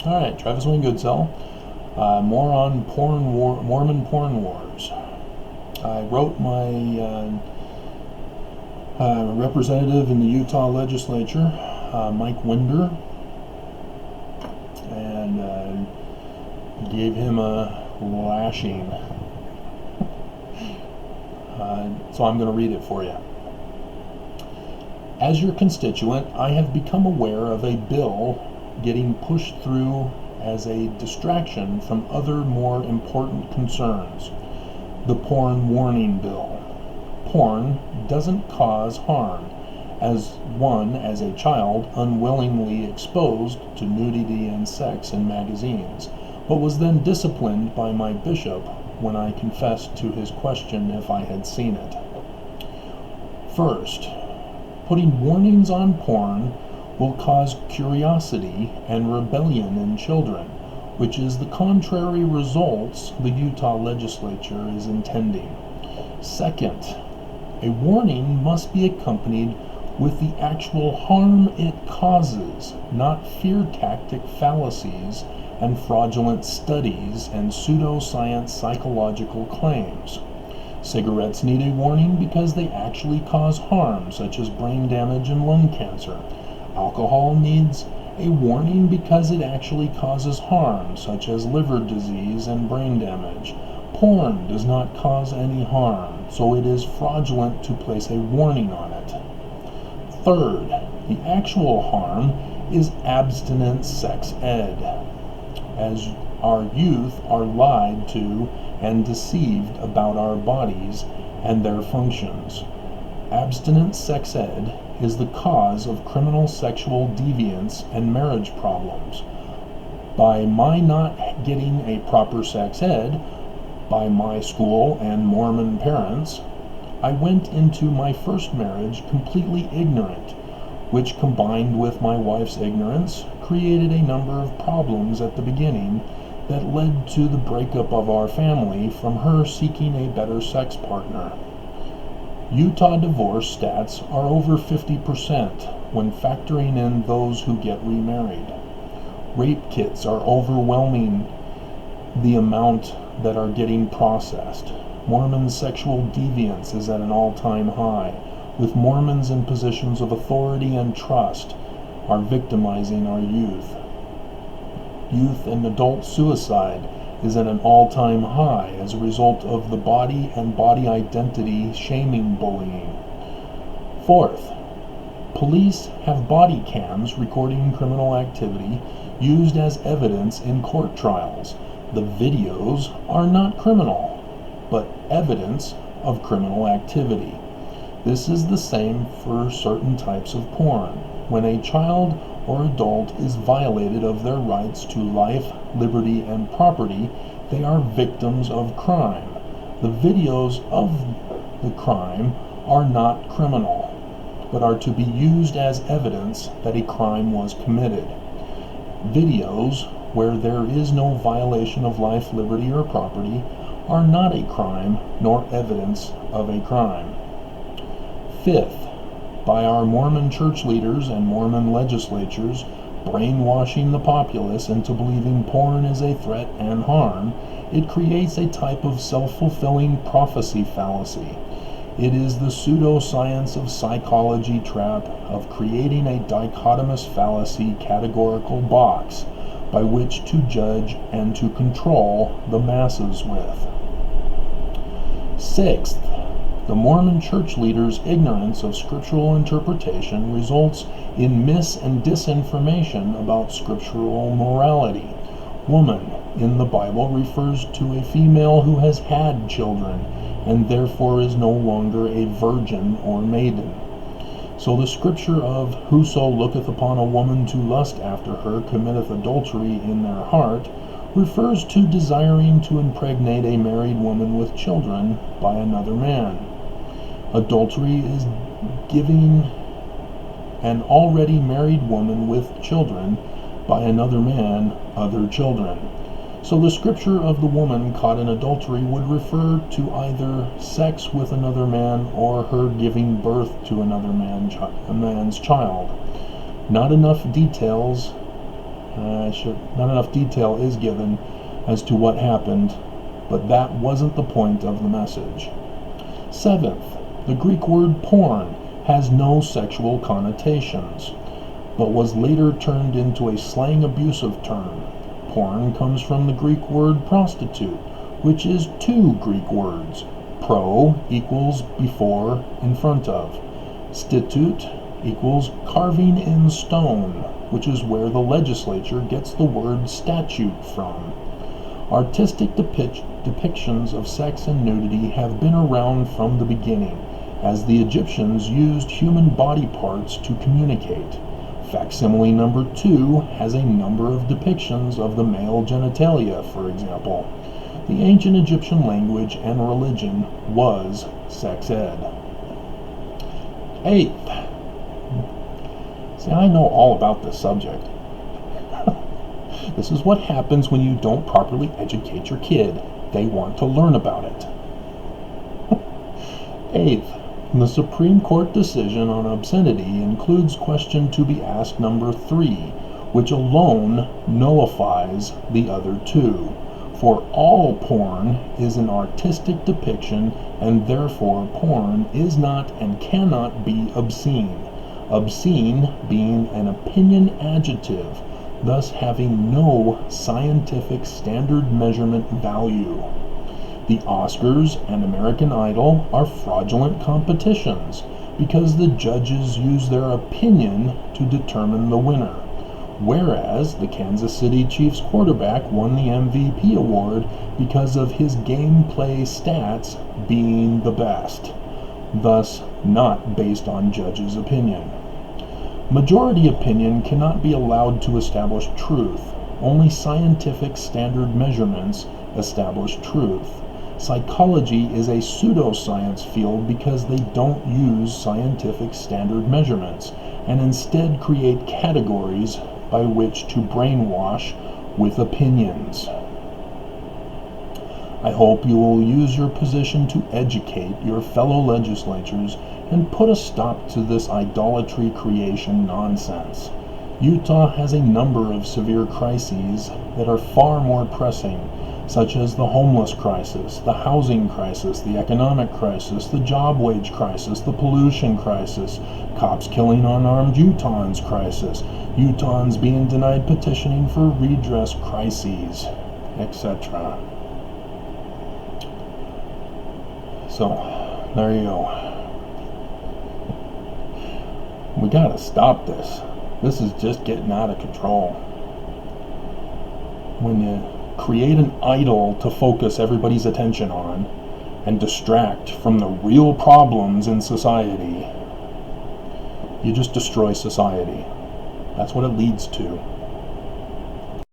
All right, Travis Wayne Goodsell. More on Mormon porn wars. I wrote my representative in the Utah legislature, Mike Winder, and gave him a lashing. So I'm going to read it for you. As your constituent, I have become aware of a bill getting pushed through as a distraction from other more important concerns. The porn warning bill. Porn doesn't cause harm, as a child unwillingly exposed to nudity and sex in magazines, but was then disciplined by my bishop when I confessed to his question if I had seen it. First, putting warnings on porn will cause curiosity and rebellion in children, which is the contrary results the Utah legislature is intending. Second, a warning must be accompanied with the actual harm it causes, not fear tactic fallacies and fraudulent studies and pseudoscience psychological claims. Cigarettes need a warning because they actually cause harm, such as brain damage and lung cancer. Alcohol needs a warning because it actually causes harm, such as liver disease and brain damage. Porn does not cause any harm, so it is fraudulent to place a warning on it. Third, the actual harm is abstinent sex ed, as our youth are lied to and deceived about our bodies and their functions. Abstinent sex ed is the cause of criminal sexual deviance and marriage problems. By my not getting a proper sex ed by my school and Mormon parents, I went into my first marriage completely ignorant, which combined with my wife's ignorance created a number of problems at the beginning that led to the breakup of our family from her seeking a better sex partner. Utah divorce stats are over 50% when factoring in those who get remarried. Rape kits are overwhelming the amount that are getting processed. Mormon sexual deviance is at an all-time high, with Mormons in positions of authority and trust are victimizing our youth. Youth and adult suicide is at an all-time high as a result of the body and body identity shaming bullying. Fourth, police have body cams recording criminal activity used as evidence in court trials. The videos are not criminal, but evidence of criminal activity. This is the same for certain types of porn. When a child or adult is violated of their rights to life, liberty, and property, they are victims of crime. The videos of the crime are not criminal, but are to be used as evidence that a crime was committed. Videos where there is no violation of life, liberty, or property are not a crime nor evidence of a crime. Fifth, by our Mormon church leaders and Mormon legislatures brainwashing the populace into believing porn is a threat and harm, it creates a type of self-fulfilling prophecy fallacy. It is the pseudoscience of psychology trap of creating a dichotomous fallacy categorical box by which to judge and to control the masses with. Sixth, the Mormon church leaders' ignorance of scriptural interpretation results in mis- and disinformation about scriptural morality. Woman in the Bible refers to a female who has had children and therefore is no longer a virgin or maiden. So the scripture of whoso looketh upon a woman to lust after her committeth adultery in their heart refers to desiring to impregnate a married woman with children by another man. Adultery is giving an already married woman with children by another man other children. So the scripture of the woman caught in adultery would refer to either sex with another man or her giving birth to another man's child. Not enough details Not enough detail is given as to what happened, but that wasn't the point of the message. Seventh, the Greek word porn has no sexual connotations, but was later turned into a slang abusive term. Porn comes from the Greek word prostitute, which is two Greek words. Pro equals before, in front of. Statute equals carving in stone, which is where the legislature gets the word statute from. Artistic depictions of sex and nudity have been around from the beginning, as the Egyptians used human body parts to communicate. Facsimile number 2 has a number of depictions of the male genitalia, for example. The ancient Egyptian language and religion was sex ed. Eighth, see, I know all about this subject. This is what happens when you don't properly educate your kid. They want to learn about it. Eighth, the Supreme Court decision on obscenity includes question to be asked number 3, which alone nullifies the other 2. For all porn is an artistic depiction, and therefore porn is not and cannot be obscene. Obscene being an opinion adjective, thus having no scientific standard measurement value. The Oscars and American Idol are fraudulent competitions because the judges use their opinion to determine the winner, whereas the Kansas City Chiefs quarterback won the MVP award because of his gameplay stats being the best, thus not based on judges' opinion. Majority opinion cannot be allowed to establish truth. Only scientific standard measurements establish truth. Psychology is a pseudoscience field because they don't use scientific standard measurements and instead create categories by which to brainwash with opinions. I hope you will use your position to educate your fellow legislators and put a stop to this idolatry creation nonsense. Utah has a number of severe crises that are far more pressing, such as the homeless crisis, the housing crisis, the economic crisis, the job wage crisis, the pollution crisis, cops killing unarmed Utahns crisis, Utahns being denied petitioning for redress crises, etc. So, there you go. We gotta stop this. This is just getting out of control. When you create an idol to focus everybody's attention on and distract from the real problems in society, you just destroy society. That's what it leads to.